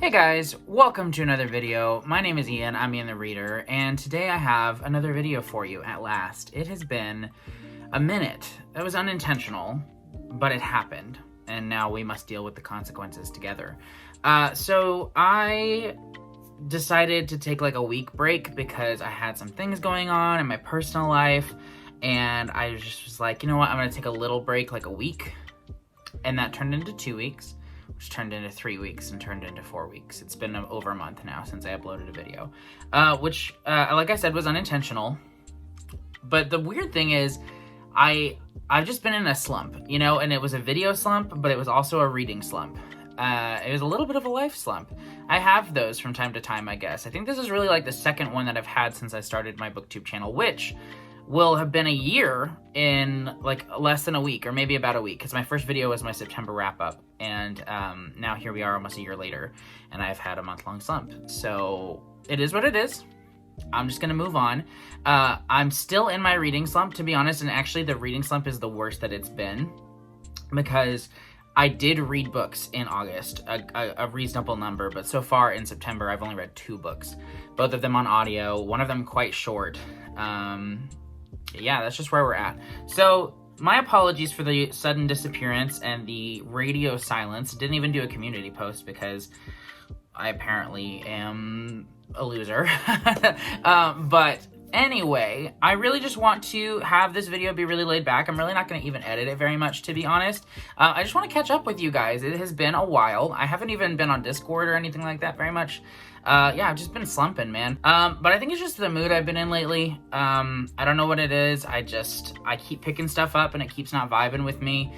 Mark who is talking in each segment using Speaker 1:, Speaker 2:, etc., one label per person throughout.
Speaker 1: Hey guys, welcome to another video. My name is Ian, I'm Ian the Reader, and today I have another video for you at last. It has been a minute. It was unintentional, but it happened, and now we must deal with the consequences together. So I decided to take like a week break because I had some things going on in my personal life, and I just was like, you know what, I'm gonna take a little break, like a week, and that turned into 2 weeks. Which turned into 3 weeks and turned into 4 weeks. It's been over a month now since I uploaded a video, which, like I said, was unintentional. But the weird thing is, I've just been in a slump, you know, and it was a video slump, but it was also a reading slump. It was a little bit of a life slump. I have those from time to time, I guess. I think this is really like the second one that I've had since I started my booktube channel, which will have been a year in like less than a week, or maybe about a week, because my first video was my September wrap-up, and now here we are almost a year later, and I've had a month-long slump. So it is what it is. I'm just gonna move on. I'm still in my reading slump, to be honest, and actually the reading slump is the worst that it's been, because I did read books in August, a reasonable number, but so far in September I've only read 2 books, both of them on audio, one of them quite short. Yeah, that's just where we're at. So my apologies for the sudden disappearance and the radio silence. Didn't even do a community post because I apparently am a loser. But anyway, I really just want to have this video be really laid back. I'm really not going to even edit it very much, to be honest. I just want to catch up with you guys. It has been a while. I haven't even been on Discord or anything like that very much. Yeah, I've just been slumping, man. But I think it's just the mood I've been in lately. I don't know what it is. I keep picking stuff up and it keeps not vibing with me.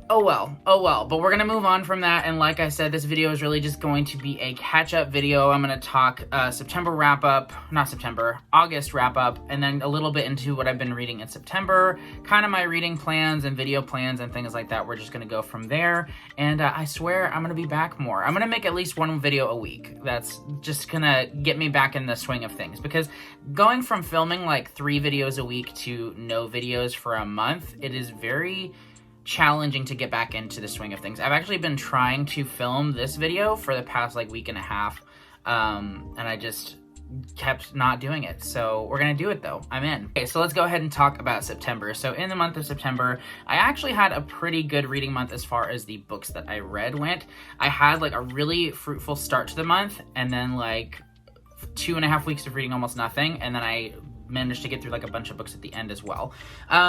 Speaker 1: Oh well, but we're gonna move on from that, and like I said, this video is really just going to be a catch-up video. I'm gonna talk September wrap-up, not September, August wrap-up, and then a little bit into what I've been reading in September, kind of my reading plans and video plans and things like that. We're just gonna go from there, and I swear I'm gonna be back more. I'm gonna make at least 1 video a week. That's just gonna get me back in the swing of things, because going from filming like 3 videos a week to no videos for a month, it is very challenging to get back into the swing of things. I've actually been trying to film this video for the past like week and a half, and I just kept not doing it. So we're gonna do it though. I'm in. Okay, so let's go ahead and talk about September. So in the month of September, I actually had a pretty good reading month as far as the books that I read went. I had like a really fruitful start to the month, and then like 2.5 weeks of reading almost nothing, and then I managed to get through like a bunch of books at the end as well.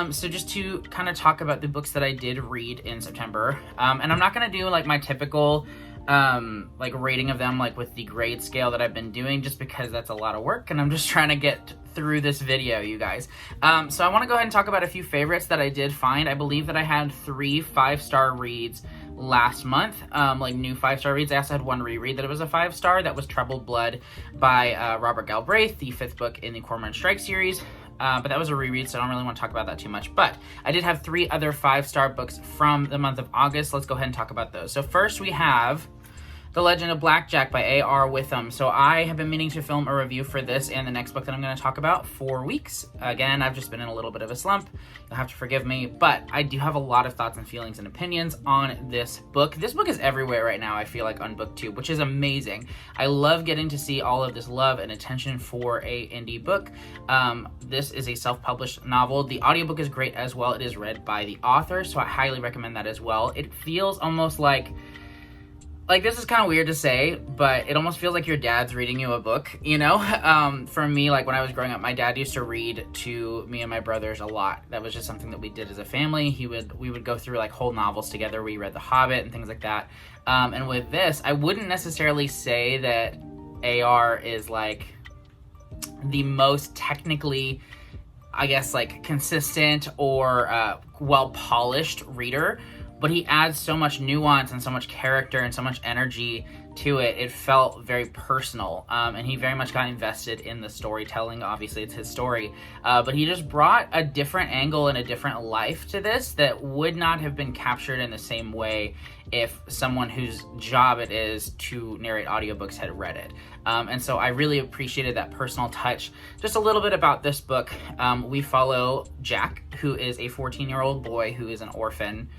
Speaker 1: So just to kind of talk about the books that I did read in September, and I'm not going to do like my typical like rating of them like with the grade scale that I've been doing, just because that's a lot of work and I'm just trying to get through this video, you guys. So I want to go ahead and talk about a few favorites that I did find. I believe that I had 3 5-star reads last month, like new 5-star reads. I also had 1 reread that was a 5-star. That was Troubled Blood by Robert Galbraith, the 5th book in the Cormoran Strike series. But that was a reread, so I don't really want to talk about that too much. But I did have 3 other 5-star books from the month of August. Let's go ahead and talk about those. So first we have The Legend of Blackjack by A.R. Witham. So I have been meaning to film a review for this and the next book that I'm going to talk about for weeks. Again, I've just been in a little bit of a slump. You'll have to forgive me, but I do have a lot of thoughts and feelings and opinions on this book. This book is everywhere right now, I feel like, on BookTube, which is amazing. I love getting to see all of this love and attention for a indie book. This is a self-published novel. The audiobook is great as well. It is read by the author, so I highly recommend that as well. It feels almost like this is kind of weird to say, but it almost feels like your dad's reading you a book, you know? For me, like when I was growing up, my dad used to read to me and my brothers a lot. That was just something that we did as a family. We would go through like whole novels together. We read The Hobbit and things like that. And with this, I wouldn't necessarily say that AR is like the most technically, I guess, like consistent or well-polished reader, but he adds so much nuance and so much character and so much energy to it. It felt very personal, and he very much got invested in the storytelling. Obviously, it's his story, but he just brought a different angle and a different life to this that would not have been captured in the same way if someone whose job it is to narrate audiobooks had read it. And so I really appreciated that personal touch. Just a little bit about this book. We follow Jack, who is a 14-year-old boy who is an orphan.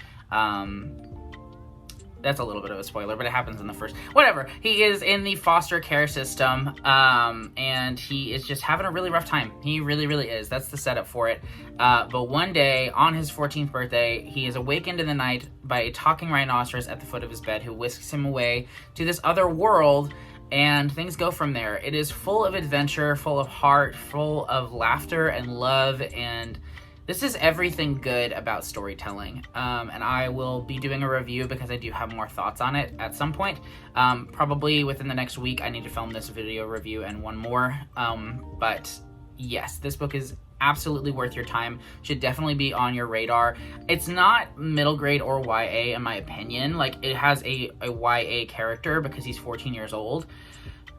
Speaker 1: that's a little bit of a spoiler, but it happens in the first, whatever. He is in the foster care system, and he is just having a really rough time. He really, really is. That's the setup for it. But one day, on his 14th birthday, he is awakened in the night by a talking rhinoceros at the foot of his bed who whisks him away to this other world, and things go from there. It is full of adventure, full of heart, full of laughter and love, and this is everything good about storytelling, and I will be doing a review because I do have more thoughts on it at some point. Probably within the next week, I need to film this video review and one more. But yes, this book is absolutely worth your time. Should definitely be on your radar. It's not middle grade or YA in my opinion. Like, it has a YA character because he's 14 years old.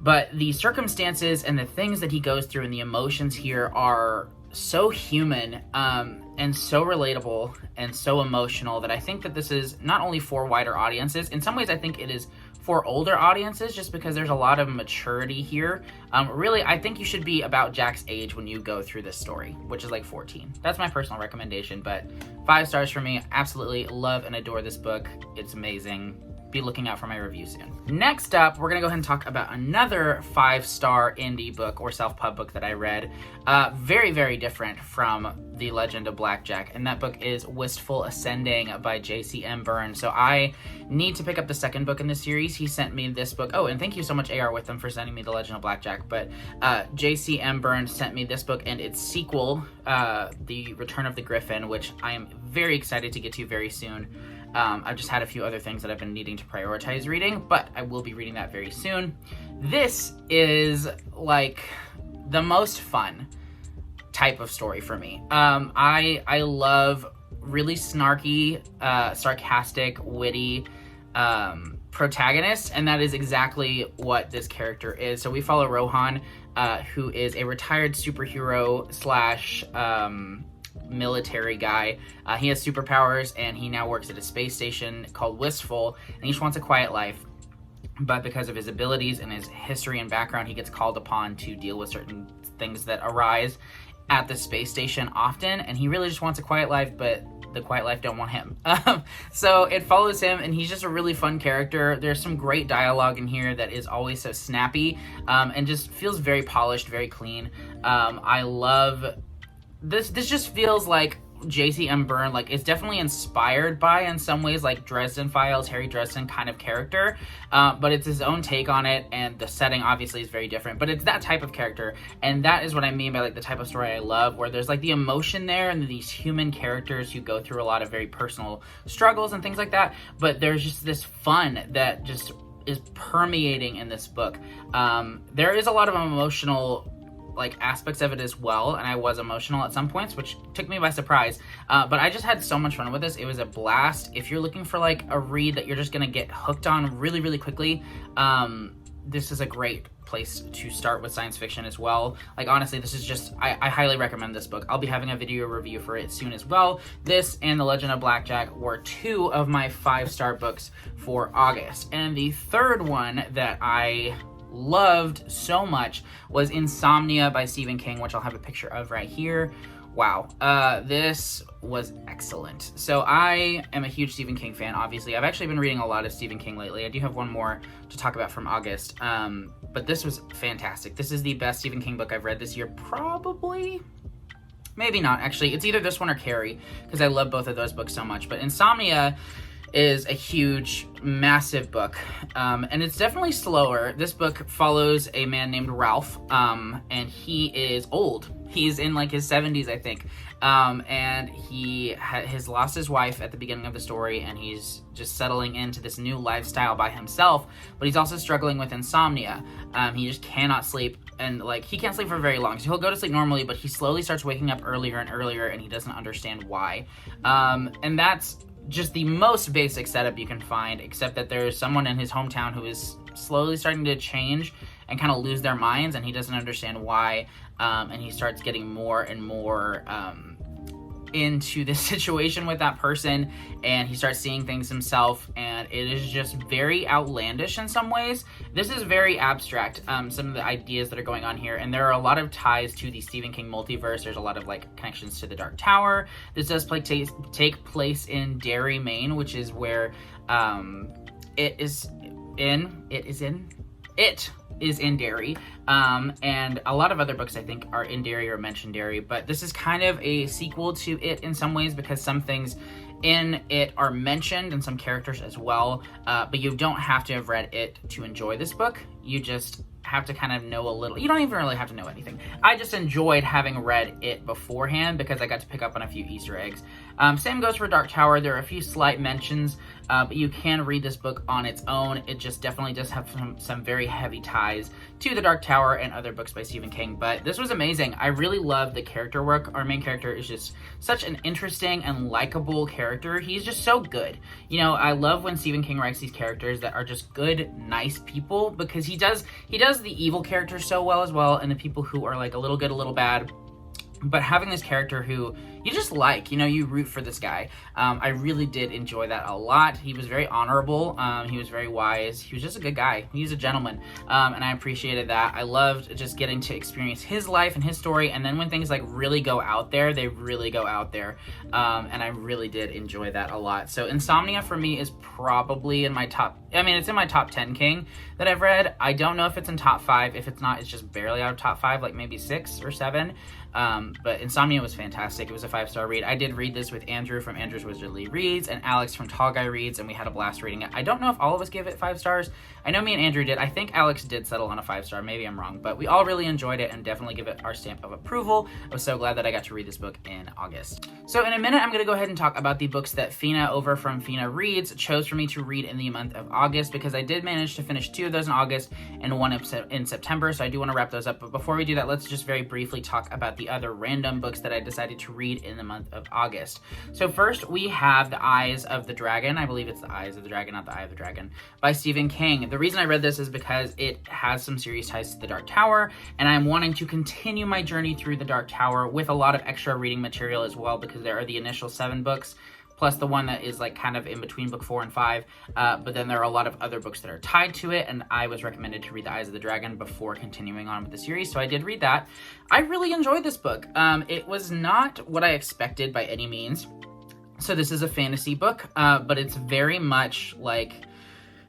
Speaker 1: But the circumstances and the things that he goes through and the emotions here are so human, and so relatable and so emotional that I think that this is not only for wider audiences. In some ways, I think it is for older audiences just because there's a lot of maturity here. Really, I think you should be about Jack's age when you go through this story, which is like 14. That's my personal recommendation, but 5 stars for me. Absolutely love and adore this book. It's amazing. Be looking out for my review soon. Next up, we're gonna go ahead and talk about another 5-star indie book or self-pub book that I read. Very, very different from The Legend of Blackjack, and that book is Wistful Ascending by J.C.M. Byrne. So I need to pick up the second book in the series. He sent me this book. Oh, and thank you so much, A.R. Witham, for sending me The Legend of Blackjack. But J.C.M. Byrne sent me this book and its sequel, The Return of the Griffin, which I am very excited to get to very soon. I've just had a few other things that I've been needing to prioritize reading, but I will be reading that very soon. This is like the most fun type of story for me. I love really snarky, sarcastic, witty protagonists, and that is exactly what this character is. So we follow Rohan, who is a retired superhero slash military guy. He has superpowers, and he now works at a space station called Wistful, and he just wants a quiet life. But because of his abilities and his history and background, he gets called upon to deal with certain things that arise at the space station often, and he really just wants a quiet life, but the quiet life don't want him. So it follows him, and he's just a really fun character. There's some great dialogue in here that is always so snappy, and just feels very polished, very clean. I love this just feels like J.C.M. Byrne, like, it's definitely inspired by, in some ways, like Dresden Files, Harry Dresden kind of character, but it's his own take on it, and the setting obviously is very different, but it's that type of character, and that is what I mean by, like, the type of story I love, where there's, like, the emotion there, and these human characters who go through a lot of very personal struggles and things like that, but there's just this fun that just is permeating in this book. There is a lot of emotional like aspects of it as well, and I was emotional at some points, which took me by surprise, but I just had so much fun with this. It was a blast. If you're looking for like a read that you're just gonna get hooked on really, really quickly, this is a great place to start with science fiction as well. Like, honestly, this is just, I highly recommend this book. I'll be having a video review for it soon as well. This and The Legend of Blackjack were 2 of my 5-star books for August, and the third one that I loved so much was Insomnia by Stephen King, which I'll have a picture of right here. Wow, this was excellent. So I am a huge Stephen King fan, obviously. I've actually been reading a lot of Stephen King lately. I do have one more to talk about from August, but this was fantastic. This is the best Stephen King book I've read this year, probably. Maybe not, actually. It's either this one or Carrie, because I love both of those books so much. But Insomnia is a huge, massive book, and it's definitely slower. This book follows a man named Ralph, and he is old. He's in like his 70s, I think, and he has lost his wife at the beginning of the story, and he's just settling into this new lifestyle by himself, but he's also struggling with insomnia. He just cannot sleep, and like he can't sleep for very long, so he'll go to sleep normally, but he slowly starts waking up earlier and earlier, and he doesn't understand why. And that's just the most basic setup you can find, except that there's someone in his hometown who is slowly starting to change and kind of lose their minds, and he doesn't understand why, and he starts getting more and more into this situation with that person, and he starts seeing things himself, and it is just very outlandish in some ways. This is very abstract, some of the ideas that are going on here, and there are a lot of ties to the Stephen King multiverse. There's a lot of like connections to the Dark Tower. This does take place in Derry, Maine, which is where It is in dairy, and a lot of other books I think are in dairy or mention dairy, but this is kind of a sequel to it in some ways because some things in it are mentioned and some characters as well, but you don't have to have read it to enjoy this book. You just have to kind of know a little. You don't even really have to know anything. I just enjoyed having read it beforehand because I got to pick up on a few Easter eggs. Same goes for Dark Tower. There are a few slight mentions, but you can read this book on its own. It just definitely does have some very heavy ties to the Dark Tower and other books by Stephen King, but this was amazing. I really love the character work. Our main character is just such an interesting and likable character. He's just so good. You know, I love when Stephen King writes these characters that are just good, nice people, because he does the evil characters so well, and the people who are like a little good, a little bad. But having this character who you just like, you know, you root for this guy. I really did enjoy that a lot. He was very honorable. He was very wise. He was just a good guy. He was a gentleman. And I appreciated that. I loved just getting to experience his life and his story. And then when things like really go out there, they really go out there. And I really did enjoy that a lot. So Insomnia for me is probably in my top, it's in my top 10 King that I've read. I don't know if it's in top 5. If it's not, it's just barely out of top 5, like maybe 6 or 7. But Insomnia was fantastic. It was a 5-star read. I did read this with Andrew from Andrew's Wizardly Reads and Alex from Tall Guy Reads, and we had a blast reading it. I don't know if all of us gave it 5 stars. I know me and Andrew did. I think Alex did settle on a 5-star. Maybe I'm wrong, but we all really enjoyed it and definitely give it our stamp of approval. I was so glad that I got to read this book in August. So in a minute, I'm going to go ahead and talk about the books that Fina over from Fina Reads chose for me to read in the month of August, because I did manage to finish 2 of those in August and 1 in September, so I do want to wrap those up. But before we do that, let's just very briefly talk about the other random books that I decided to read in the month of August. So first we have The Eyes of the Dragon. I believe it's The Eyes of the Dragon, not The Eye of the Dragon, by Stephen King. The reason I read this is because it has some serious ties to the Dark Tower, and I'm wanting to continue my journey through the Dark Tower with a lot of extra reading material as well, because there are the initial 7 books plus the one that is like kind of in between book 4 and 5, but then there are a lot of other books that are tied to it, and I was recommended to read The Eyes of the Dragon before continuing on with the series, so I did read that. I really enjoyed this book. It was not what I expected by any means. So this is a fantasy book, but it's very much like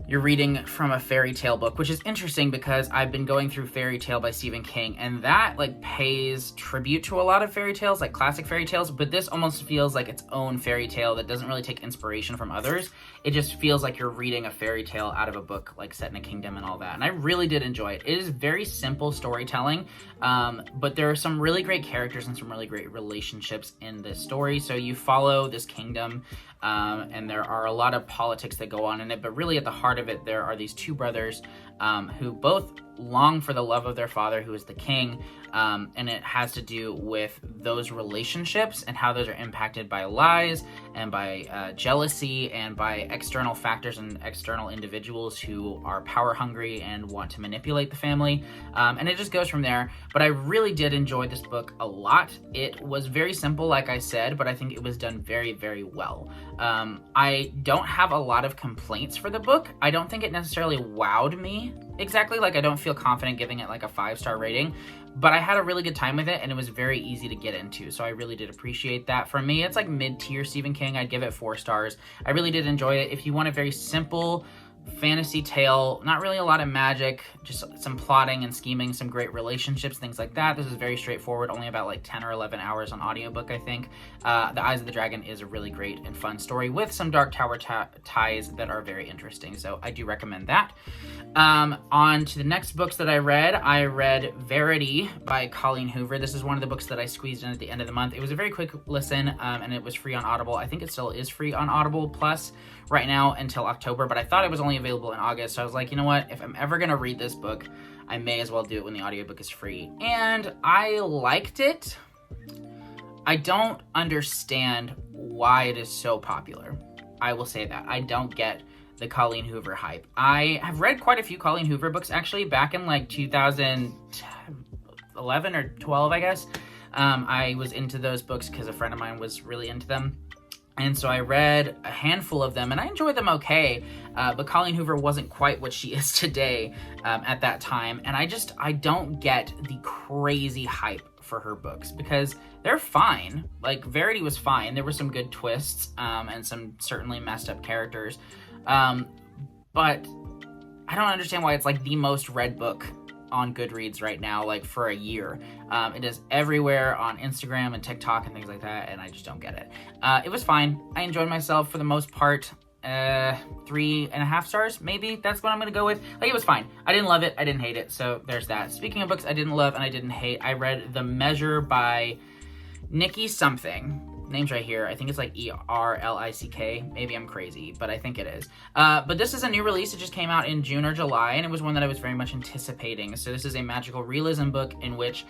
Speaker 1: you're reading from a fairy tale book, which is interesting because I've been going through Fairy Tale by Stephen King, and that like pays tribute to a lot of fairy tales, like classic fairy tales, but this almost feels like its own fairy tale that doesn't really take inspiration from others. It just feels like you're reading a fairy tale out of a book like set in a kingdom and all that, and I really did enjoy it. It is very simple storytelling, but there are some really great characters and some really great relationships in this story. So you follow this kingdom, and there are a lot of politics that go on in it, but really at the heart of it, there are these 2 brothers who both long for the love of their father, who is the king, and it has to do with those relationships and how those are impacted by lies and by jealousy and by external factors and external individuals who are power hungry and want to manipulate the family, and it just goes from there. But I really did enjoy this book a lot. It was very simple, like I said, but I think it was done very, very well. I don't have a lot of complaints for the book. I don't think it necessarily wowed me exactly. Like, I don't feel confident giving it like a 5-star rating, but I had a really good time with it, and it was very easy to get into, so I really did appreciate that. For me, it's like mid-tier Stephen King. I'd give it 4 stars. I really did enjoy it. If you want a very simple fantasy tale, not really a lot of magic, just some plotting and scheming, some great relationships, things like that, this is very straightforward, only about like 10 or 11 hours on audiobook, I think. The Eyes of the Dragon is a really great and fun story with some Dark Tower ties that are very interesting, so I do recommend that. On to the next books that I read Verity by Colleen Hoover. This is one of the books that I squeezed in at the end of the month. It was a very quick listen, and it was free on Audible. I think it still is free on Audible Plus right now until October, but I thought it was only available in August, so I was like, you know what, if I'm ever gonna read this book, I may as well do it when the audiobook is free. And I liked it. I don't understand why it is so popular. I will say that. I don't get the Colleen Hoover hype. I have read quite a few Colleen Hoover books, actually, back in like 2011 or 12, I guess. I was into those books because a friend of mine was really into them. And so I read a handful of them, and I enjoyed them okay, but Colleen Hoover wasn't quite what she is today at that time, and I don't get the crazy hype for her books, because they're fine. Like, Verity was fine. There were some good twists, and some certainly messed up characters, but I don't understand why it's like the most read book on Goodreads right now, like for a year. It is everywhere on Instagram and TikTok and things like that, and I just don't get it. It was fine. I enjoyed myself for the most part. 3.5 stars, maybe. That's what I'm gonna go with. Like, it was fine. I didn't love it. I didn't hate it. So there's that. Speaking of books I didn't love and I didn't hate, I read The Measure by Nikki something. Name's right here. I think it's like Erlick. Maybe I'm crazy, but I think it is. But this is a new release. It just came out in June or July, and it was one that I was very much anticipating. So this is a magical realism book in which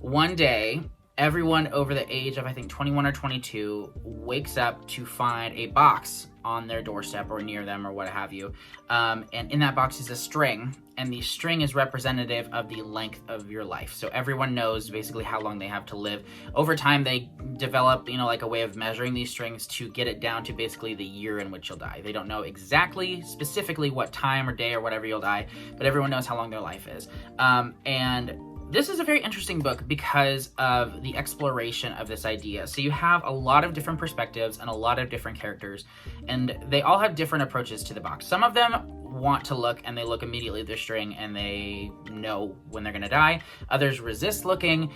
Speaker 1: one day everyone over the age of, I think, 21 or 22 wakes up to find a box on their doorstep or near them or what have you. And in that box is a string, and the string is representative of the length of your life. So everyone knows basically how long they have to live. Over time, they develop, like a way of measuring these strings to get it down to basically the year in which you'll die. They don't know exactly, specifically what time or day or whatever you'll die, but everyone knows how long their life is. And this is a very interesting book because of the exploration of this idea. So you have a lot of different perspectives and a lot of different characters, and they all have different approaches to the box. Some of them want to look, and they look immediately at their string and they know when they're gonna die. Others resist looking.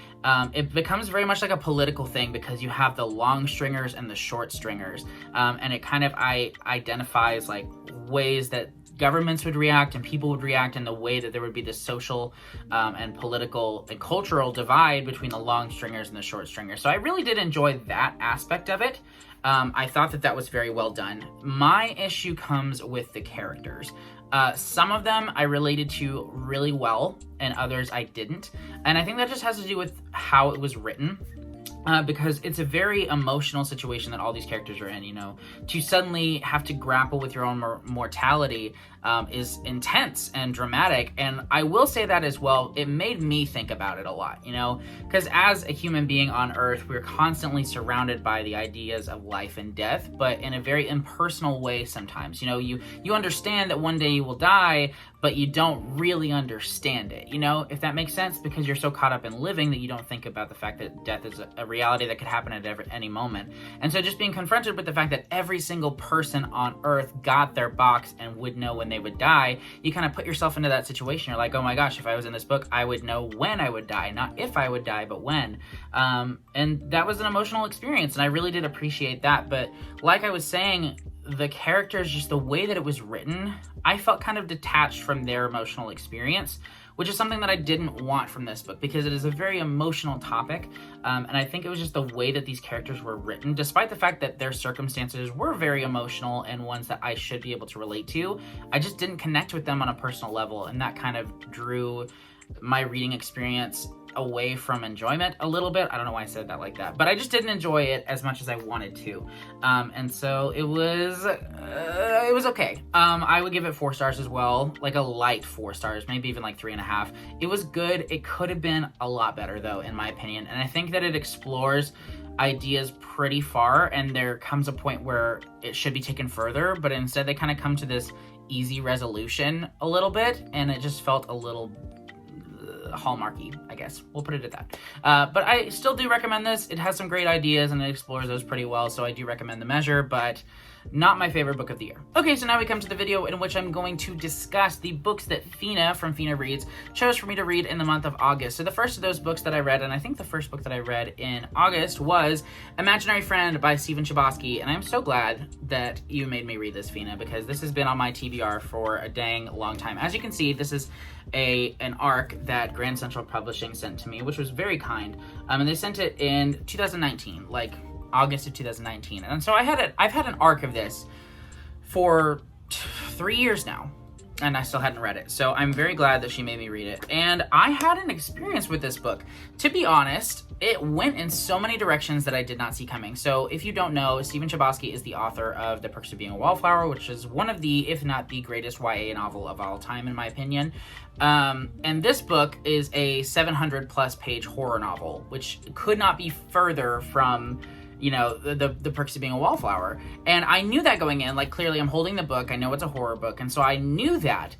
Speaker 1: It becomes very much like a political thing because you have the long stringers and the short stringers. And it kind of identifies like ways that governments would react and people would react in the way that there would be this social and political and cultural divide between the long stringers and the short stringers. So I really did enjoy that aspect of it. I thought that was very well done. My issue comes with the characters. Some of them I related to really well, and others I didn't. And I think that just has to do with how it was written. Because it's a very emotional situation that all these characters are in, To suddenly have to grapple with your own mortality is intense and dramatic. And I will say that as well, it made me think about it a lot, Because as a human being on Earth, we're constantly surrounded by the ideas of life and death, but in a very impersonal way sometimes. You understand that one day you will die, but you don't really understand it, if that makes sense, because you're so caught up in living that you don't think about the fact that death is a reality that could happen at any moment. And so just being confronted with the fact that every single person on Earth got their box and would know when they would die, you kind of put yourself into that situation. You're like, oh my gosh, if I was in this book, I would know when I would die, not if I would die, but when. And that was an emotional experience, and I really did appreciate that. But like I was saying, the characters, just the way that it was written, I felt kind of detached from their emotional experience, which is something that I didn't want from this book because it is a very emotional topic. And I think it was just the way that these characters were written, despite the fact that their circumstances were very emotional and ones that I should be able to relate to. I just didn't connect with them on a personal level, and that kind of drew my reading experience away from enjoyment a little bit. I don't know why I said that like that, but I just didn't enjoy it as much as I wanted to. And so it was okay. I would give it 4 stars as well, like a light 4 stars, maybe even like 3.5. It was good. It could have been a lot better though, in my opinion. And I think that it explores ideas pretty far, and there comes a point where it should be taken further, but instead they kind of come to this easy resolution a little bit, and it just felt a little Hallmarky, I guess. We'll put it at that. But I still do recommend this. It has some great ideas and it explores those pretty well, so I do recommend The Measure, but not my favorite book of the year. Okay, so now we come to the video in which I'm going to discuss the books that Fina from Fina Reads chose for me to read in the month of August. So the first of those books that I read, and I think the first book that I read in August, was Imaginary Friend by Stephen Chbosky, and I'm so glad that you made me read this, Fina, because this has been on my TBR for a dang long time. As you can see, this is an arc that Grand Central Publishing sent to me, which was very kind, and they sent it in 2019, like August of 2019. And so I've had an arc of this for 3 years now, and I still hadn't read it. So I'm very glad that she made me read it. And I had an experience with this book. To be honest, it went in so many directions that I did not see coming. So if you don't know, Stephen Chbosky is the author of The Perks of Being a Wallflower, which is one of the, if not the greatest YA novel of all time, in my opinion. And this book is a 700 plus page horror novel, which could not be further from the Perks of Being a Wallflower. And I knew that going in, like, clearly I'm holding the book, I know it's a horror book, and so I knew that.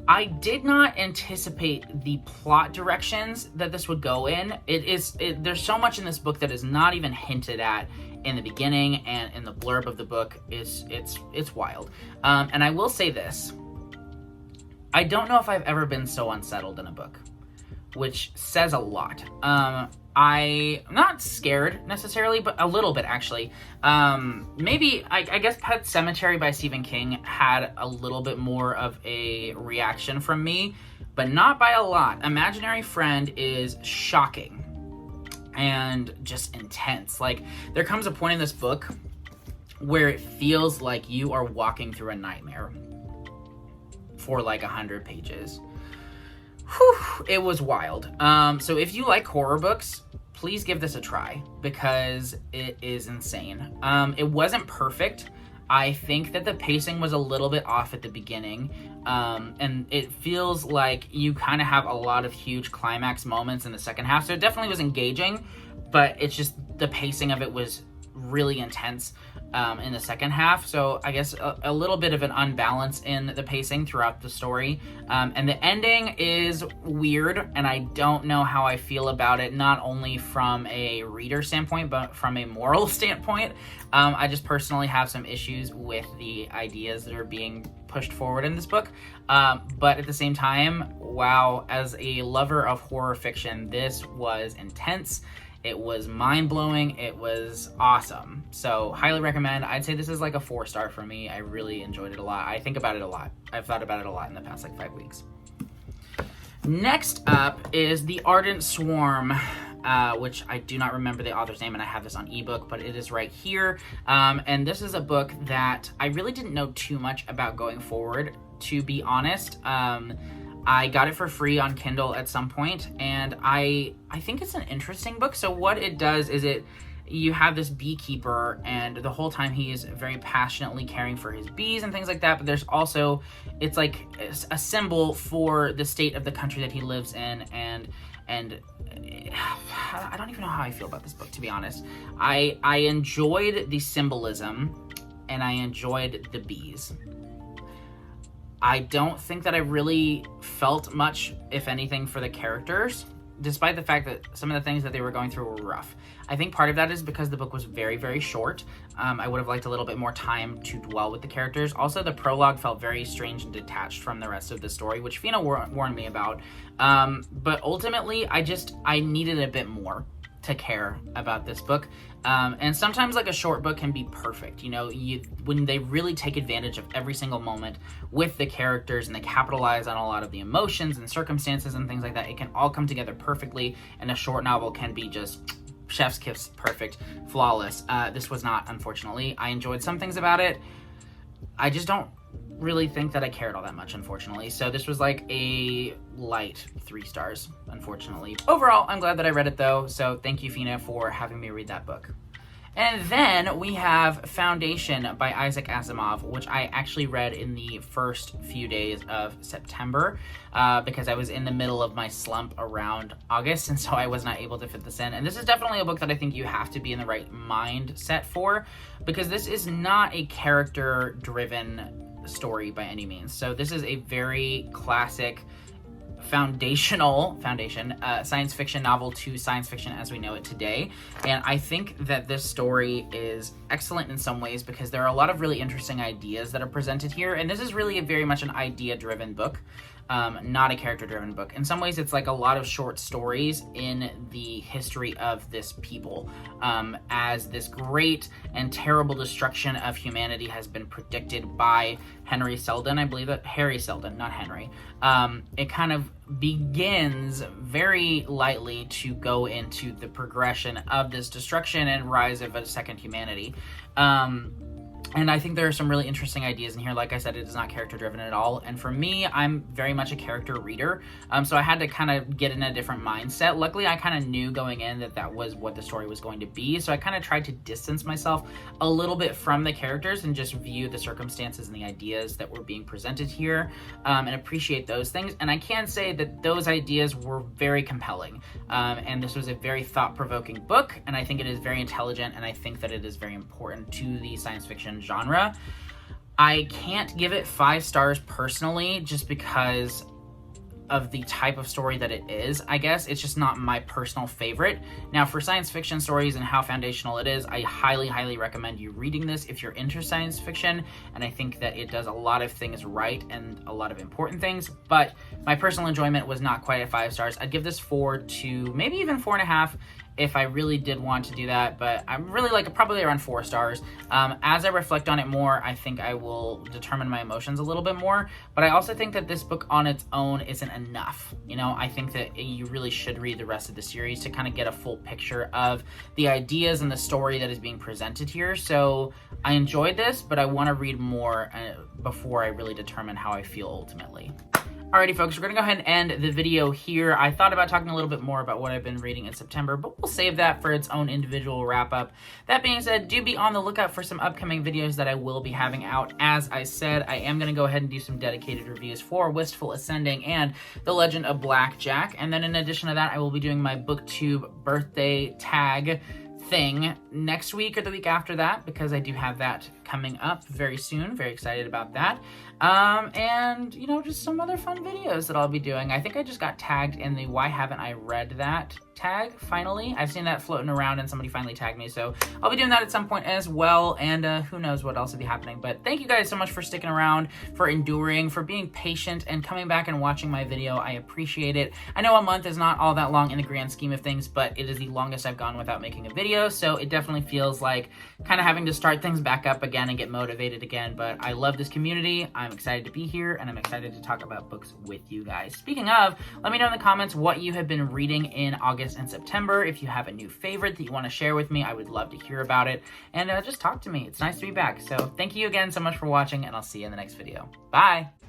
Speaker 1: I did not anticipate the plot directions that this would go in. There's so much in this book that is not even hinted at in the beginning, and in the blurb of the book it's wild. And I will say this, I don't know if I've ever been so unsettled in a book, which says a lot. I'm not scared necessarily, but a little bit actually. Maybe, I guess Pet Sematary by Stephen King had a little bit more of a reaction from me, but not by a lot. Imaginary Friend is shocking and just intense. Like, there comes a point in this book where it feels like you are walking through a nightmare for like 100 pages. Whew, it was wild. So if you like horror books, please give this a try because it is insane. It wasn't perfect. I think that the pacing was a little bit off at the beginning, and it feels like you kind of have a lot of huge climax moments in the second half, so it definitely was engaging, but it's just the pacing of it was really intense in the second half, so I guess a little bit of an unbalance in the pacing throughout the story, and the ending is weird, and I don't know how I feel about it, not only from a reader standpoint, but from a moral standpoint. I just personally have some issues with the ideas that are being pushed forward in this book, but at the same time, wow, as a lover of horror fiction, this was intense. It was mind-blowing. It was awesome. So, highly recommend. I'd say this is like a 4-star for me. I really enjoyed it a lot. I think about it a lot. I've thought about it a lot in the past like 5 weeks. Next up is The Ardent Swarm, which I do not remember the author's name, and I have this on ebook, but it is right here. And this is a book that I really didn't know too much about going forward, to be honest. I got it for free on Kindle at some point, and I think it's an interesting book. So what it does is you have this beekeeper, and the whole time he is very passionately caring for his bees and things like that, but there's also, it's like a symbol for the state of the country that he lives in, and I don't even know how I feel about this book, to be honest. I enjoyed the symbolism, and I enjoyed the bees. I don't think that I really felt much, if anything, for the characters, despite the fact that some of the things that they were going through were rough. I think part of that is because the book was very, very short. I would have liked a little bit more time to dwell with the characters. Also, the prologue felt very strange and detached from the rest of the story, which Fina warned me about. But ultimately, I needed a bit more to care about this book. And sometimes like a short book can be perfect, when they really take advantage of every single moment with the characters and they capitalize on a lot of the emotions and circumstances and things like that, it can all come together perfectly, and a short novel can be just chef's kiss, perfect, flawless. This was not, unfortunately. I enjoyed some things about it. I just don't really think that I cared all that much, unfortunately. So this was like a light 3 stars, unfortunately. Overall, I'm glad that I read it though, so thank you, Fina, for having me read that book. And then we have Foundation by Isaac Asimov, which I actually read in the first few days of September because I was in the middle of my slump around August, and so I was not able to fit this in. And this is definitely a book that I think you have to be in the right mindset for, because this is not a character-driven story by any means. So this is a very classic foundation science fiction novel to science fiction as we know it today, and I think that this story is excellent in some ways because there are a lot of really interesting ideas that are presented here, and this is really very much an idea-driven book, not a character-driven book. In some ways, it's like a lot of short stories in the history of this people, as this great and terrible destruction of humanity has been predicted by Henry Selden. I believe that Harry Selden, not Henry. It kind of begins very lightly to go into the progression of this destruction and rise of a second humanity. And I think there are some really interesting ideas in here. Like I said, it is not character-driven at all. And for me, I'm very much a character reader. So I had to kind of get in a different mindset. Luckily, I kind of knew going in that that was what the story was going to be. So I kind of tried to distance myself a little bit from the characters and just view the circumstances and the ideas that were being presented here, and appreciate those things. And I can say that those ideas were very compelling. And this was a very thought-provoking book. And I think it is very intelligent. And I think that it is very important to the science fiction genre. I can't give it 5 stars personally, just because of the type of story that it is, I guess. It's just not my personal favorite. Now, for science fiction stories and how foundational it is, I highly, highly recommend you reading this if you're into science fiction, and I think that it does a lot of things right and a lot of important things, but my personal enjoyment was not quite at 5 stars. I'd give this 4 to maybe even 4.5 if I really did want to do that, but I'm really like probably around 4 stars. As I reflect on it more, I think I will determine my emotions a little bit more, but I also think that this book on its own isn't enough. You know, I think that you really should read the rest of the series to kind of get a full picture of the ideas and the story that is being presented here. So I enjoyed this, but I want to read more before I really determine how I feel ultimately. Alrighty, folks, we're going to go ahead and end the video here. I thought about talking a little bit more about what I've been reading in September, but we'll save that for its own individual wrap-up. That being said, do be on the lookout for some upcoming videos that I will be having out. As I said, I am going to go ahead and do some dedicated reviews for Wistful Ascending and The Legend of Blackjack. And then in addition to that, I will be doing my BookTube birthday tag thing next week or the week after that, because I do have that coming up very soon. Very excited about that. And, you know, just some other fun videos that I'll be doing. I think I just got tagged in the Why Haven't I Read That tag, finally. I've seen that floating around and somebody finally tagged me, so I'll be doing that at some point as well, and who knows what else will be happening. But thank you guys so much for sticking around, for enduring, for being patient, and coming back and watching my video. I appreciate it. I know a month is not all that long in the grand scheme of things, but it is the longest I've gone without making a video, so it definitely feels like kind of having to start things back up again and get motivated again. But I love this community. I'm excited to be here, and I'm excited to talk about books with you guys. Speaking of, let me know in the comments what you have been reading in August and September. If you have a new favorite that you want to share with me, I would love to hear about it, and just talk to me. It's nice to be back. So thank you again so much for watching, and I'll see you in the next video. Bye!